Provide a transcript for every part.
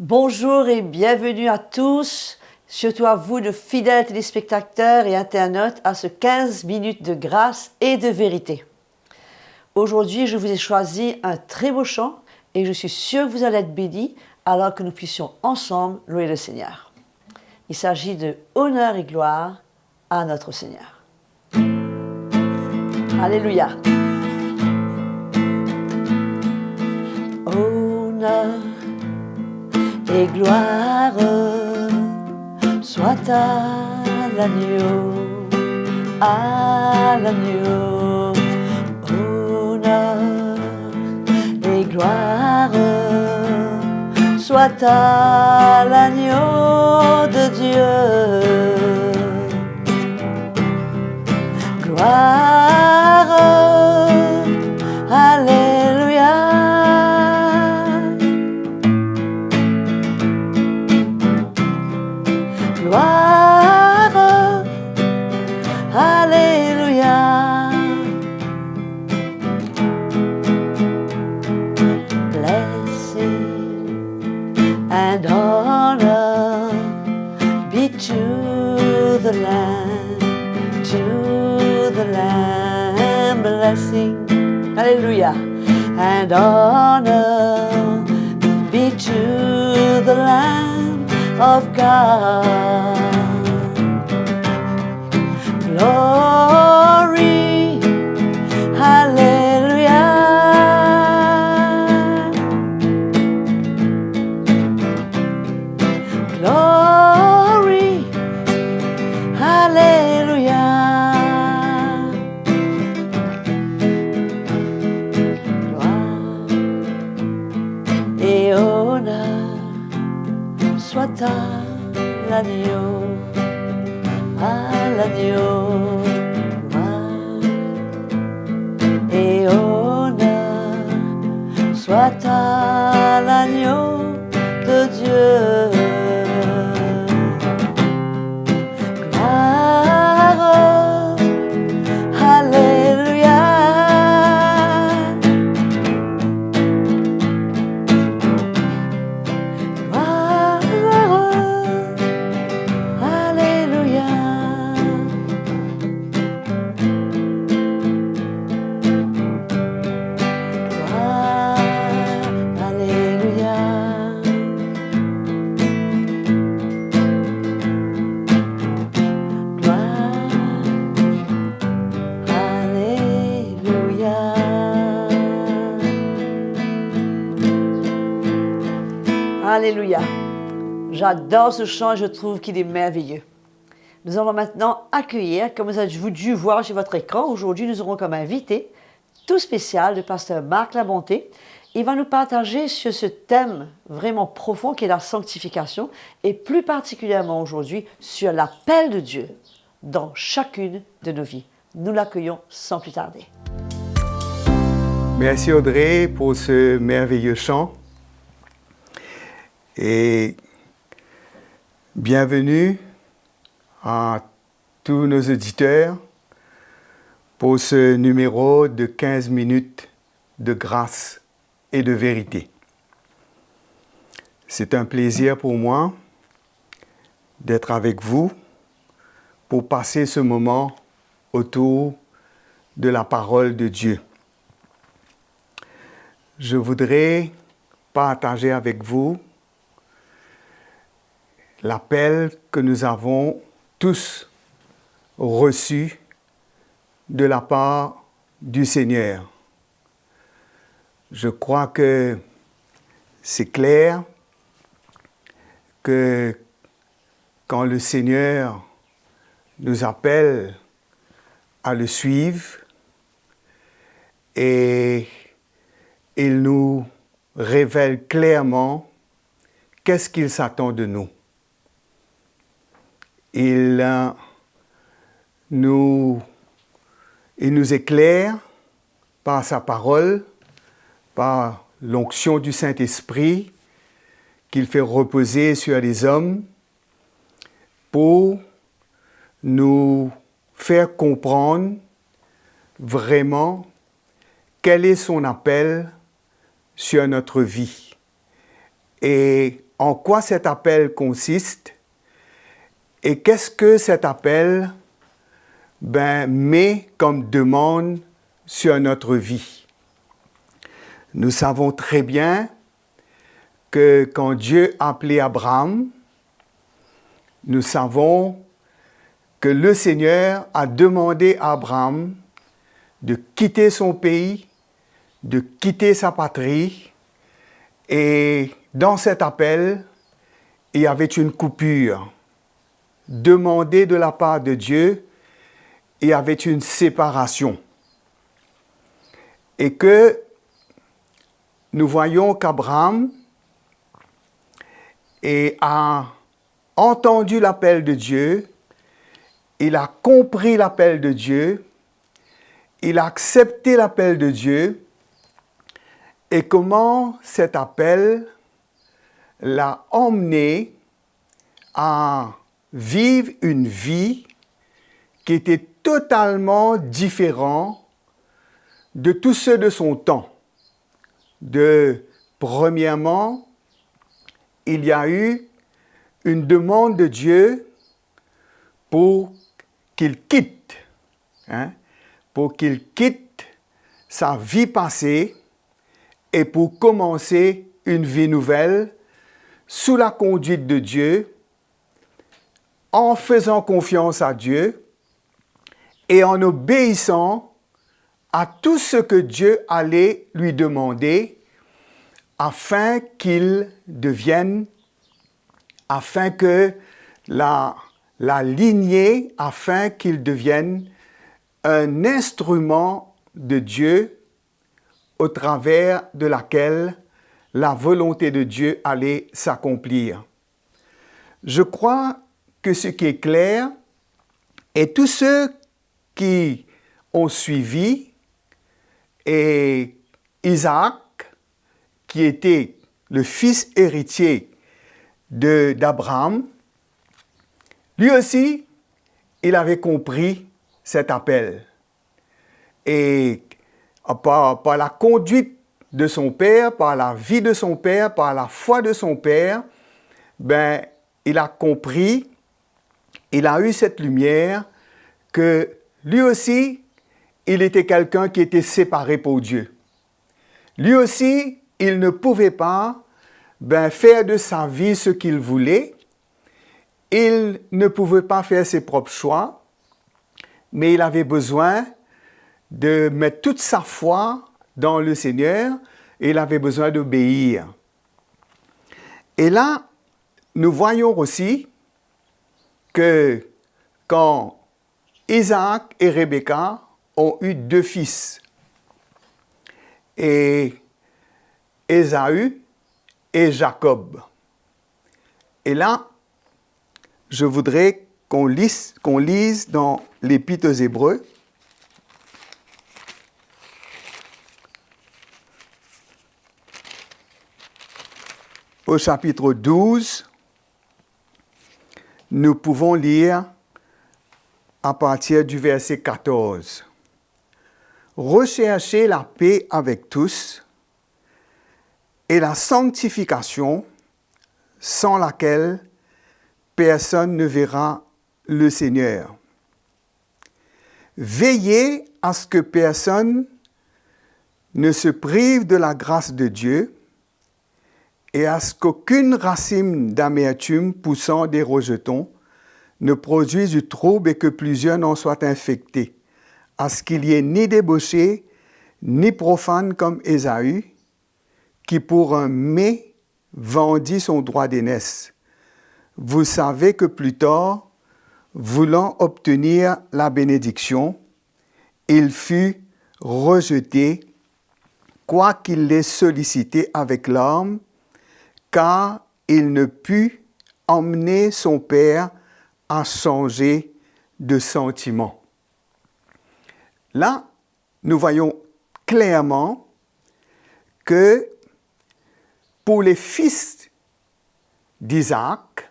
Bonjour et bienvenue à tous, surtout à vous, de fidèles téléspectateurs et internautes, à ce 15 minutes de grâce et de vérité. Aujourd'hui, je vous ai choisi un très beau chant et je suis sûr que vous allez être bénis alors que nous puissions ensemble louer le Seigneur. Il s'agit de honneur et gloire à notre Seigneur. Alléluia. Honneur et gloire soit à l'agneau, à l'agneau. Honneur et gloire soit à l'agneau de Dieu. Gloire, alléluia. Gloire, alléluia. Blessing and honor be to the Lamb, to the Lamb. Blessing, hallelujah, and honor be to the Lamb of God. Glory, hallelujah. Glory, hallelujah. Gloire et honneur soit à l'agneau, à l'agneau. Gloire et honneur soit à l'agneau de Dieu. Gloire, alléluia. Alléluia. J'adore ce chant et je trouve qu'il est merveilleux. Nous allons maintenant accueillir, comme vous avez dû voir sur votre écran, aujourd'hui nous aurons comme invité tout spécial le pasteur Marc Labonté. Il va nous partager sur ce thème vraiment profond qui est la sanctification et plus particulièrement aujourd'hui sur l'appel de Dieu dans chacune de nos vies. Nous l'accueillons sans plus tarder. Merci Audrey pour ce merveilleux chant. Et bienvenue à tous nos auditeurs pour ce numéro de 15 minutes de grâce et de vérité. C'est un plaisir pour moi d'être avec vous pour passer ce moment autour de la parole de Dieu. Je voudrais partager avec vous l'appel que nous avons tous reçu de la part du Seigneur. Je crois que c'est clair que quand le Seigneur nous appelle à le suivre et il nous révèle clairement qu'est-ce qu'il s'attend de nous. Il nous éclaire par sa parole, par l'onction du Saint-Esprit qu'il fait reposer sur les hommes pour nous faire comprendre vraiment quel est son appel sur notre vie et en quoi cet appel consiste et qu'est-ce que cet appel met comme demande sur notre vie. Nous savons très bien que quand Dieu a appelé Abraham, nous savons que le Seigneur a demandé à Abraham de quitter son pays, de quitter sa patrie. Et dans cet appel, il y avait une coupure demandée de la part de Dieu. Il y avait une séparation. Et que nous voyons qu'Abraham a entendu l'appel de Dieu, il a compris l'appel de Dieu, il a accepté l'appel de Dieu, et comment cet appel l'a emmené à vivre une vie qui était totalement différente de tous ceux de son temps. Premièrement, il y a eu une demande de Dieu pour qu'il quitte, pour qu'il quitte sa vie passée et pour commencer une vie nouvelle sous la conduite de Dieu, en faisant confiance à Dieu et en obéissant à tout ce que Dieu allait lui demander afin qu'il devienne, afin que la lignée, afin qu'il devienne un instrument de Dieu au travers de laquelle la volonté de Dieu allait s'accomplir. Je crois que ce qui est clair, et tous ceux qui ont suivi, et Isaac, qui était le fils héritier d'Abraham, lui aussi, il avait compris cet appel. Et par la conduite de son père, par la vie de son père, par la foi de son père, il a compris, il a eu cette lumière que lui aussi, il était quelqu'un qui était séparé pour Dieu. Lui aussi, il ne pouvait pas faire de sa vie ce qu'il voulait. Il ne pouvait pas faire ses propres choix, mais il avait besoin de mettre toute sa foi dans le Seigneur et il avait besoin d'obéir. Et là, nous voyons aussi que quand Isaac et Rebecca ont eu 2 fils, et Ésaü et Jacob. Et là, je voudrais qu'on lise dans l'Épître aux Hébreux, au chapitre 12, nous pouvons lire à partir du verset 14. Recherchez la paix avec tous et la sanctification sans laquelle personne ne verra le Seigneur. Veillez à ce que personne ne se prive de la grâce de Dieu et à ce qu'aucune racine d'amertume poussant des rejetons ne produise du trouble et que plusieurs n'en soient infectés, à ce qu'il n'y ait ni débauché, ni profane comme Ésaü, qui pour un mets vendit son droit d'aînesse. Vous savez que plus tard, voulant obtenir la bénédiction, il fut rejeté, quoiqu'il l'ait sollicité avec larmes, car il ne put emmener son père à changer de sentiment. Là, nous voyons clairement que pour les fils d'Isaac,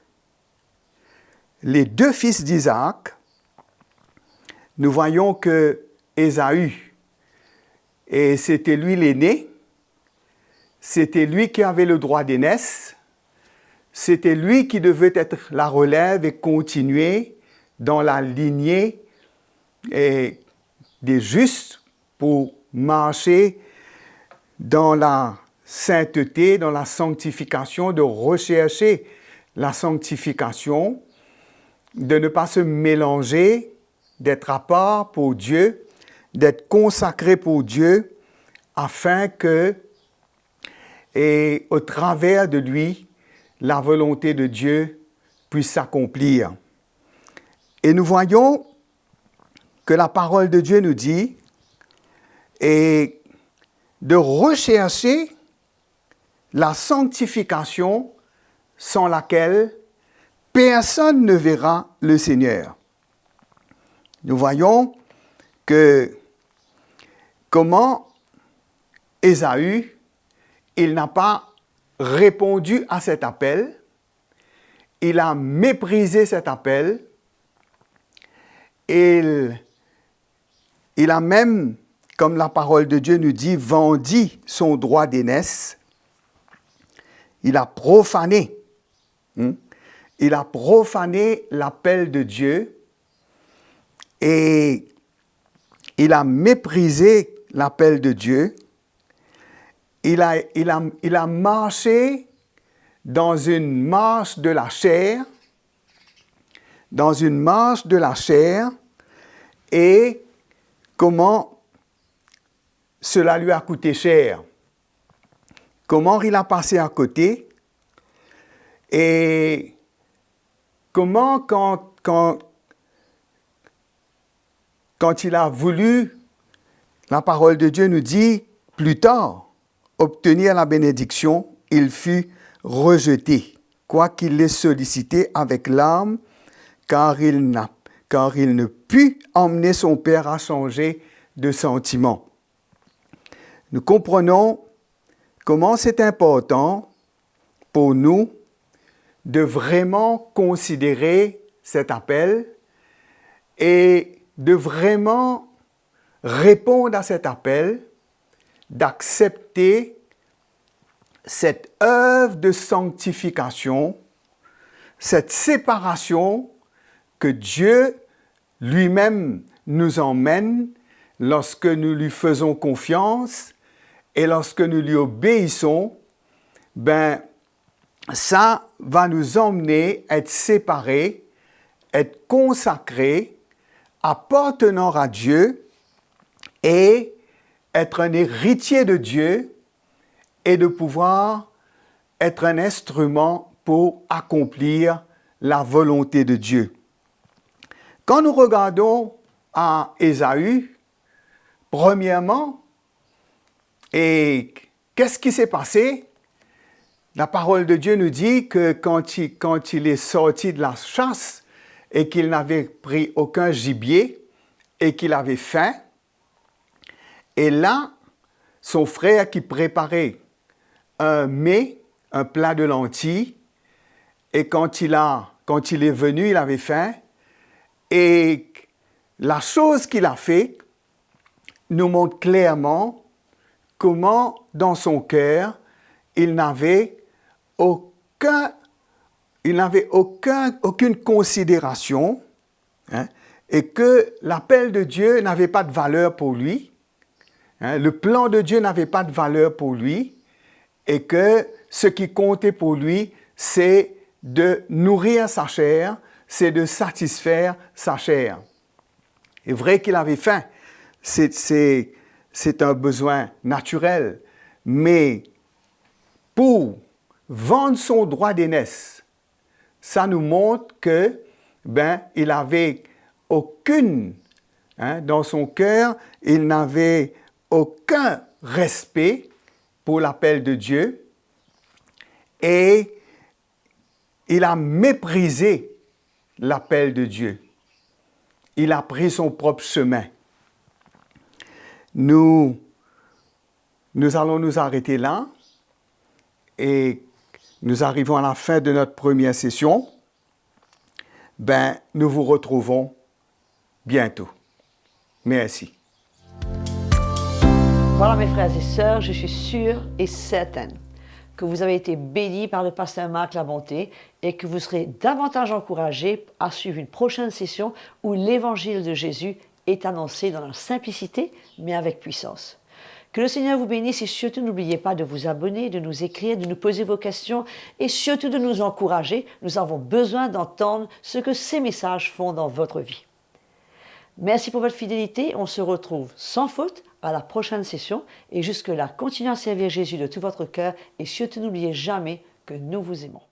les 2 fils d'Isaac, nous voyons que Ésaü, et c'était lui l'aîné, c'était lui qui avait le droit d'aînesse, c'était lui qui devait être la relève et continuer dans la lignée des justes pour marcher dans la sainteté, dans la sanctification, de rechercher la sanctification, de ne pas se mélanger, d'être à part pour Dieu, d'être consacré pour Dieu, afin que, et au travers de lui, la volonté de Dieu puisse s'accomplir. Et nous voyons que la parole de Dieu nous dit et de rechercher la sanctification sans laquelle personne ne verra le Seigneur. Nous voyons que comment Ésaü, il n'a pas répondu à cet appel, il a méprisé cet appel, il a même, comme la parole de Dieu nous dit, vendu son droit d'aînesse. Il a profané. Il a profané l'appel de Dieu et il a méprisé l'appel de Dieu. Il a marché dans une marche de la chair, et comment cela lui a coûté cher. Comment il a passé à côté et comment quand il a voulu, la parole de Dieu nous dit, plus tard, obtenir la bénédiction, il fut rejeté, quoiqu'il l'ait sollicité avec larmes, car il ne put emmener son père à changer de sentiment. Nous comprenons comment c'est important pour nous de vraiment considérer cet appel et de vraiment répondre à cet appel, d'accepter cette œuvre de sanctification, cette séparation que Dieu lui-même nous emmène lorsque nous lui faisons confiance et lorsque nous lui obéissons, ça va nous emmener à être séparés, être consacrés, appartenant à Dieu et être un héritier de Dieu et de pouvoir être un instrument pour accomplir la volonté de Dieu. Quand nous regardons à Ésaü, premièrement, et qu'est-ce qui s'est passé? La parole de Dieu nous dit que quand il est sorti de la chasse et qu'il n'avait pris aucun gibier et qu'il avait faim, et là, son frère qui préparait un mets, un plat de lentilles, et quand il est venu, il avait faim, et la chose qu'il a fait nous montre clairement comment, dans son cœur, il n'avait aucune considération, et que l'appel de Dieu n'avait pas de valeur pour lui, le plan de Dieu n'avait pas de valeur pour lui, et que ce qui comptait pour lui, c'est de nourrir sa chair, c'est de satisfaire sa chair. C'est vrai qu'il avait faim, c'est un besoin naturel, mais pour vendre son droit d'aînesse, ça nous montre que il avait aucune, dans son cœur, il n'avait aucun respect pour l'appel de Dieu et il a méprisé l'appel de Dieu. Il a pris son propre chemin. Nous allons nous arrêter là et nous arrivons à la fin de notre première session. Nous vous retrouvons bientôt. Merci. Voilà mes frères et sœurs, je suis sûre et certaine que vous avez été bénis par le pasteur Marc Labonté et que vous serez davantage encouragés à suivre une prochaine session où l'évangile de Jésus est annoncé dans la simplicité, mais avec puissance. Que le Seigneur vous bénisse et surtout n'oubliez pas de vous abonner, de nous écrire, de nous poser vos questions et surtout de nous encourager. Nous avons besoin d'entendre ce que ces messages font dans votre vie. Merci pour votre fidélité. On se retrouve sans faute à la prochaine session et jusque-là, continuez à servir Jésus de tout votre cœur et surtout n'oubliez jamais que nous vous aimons.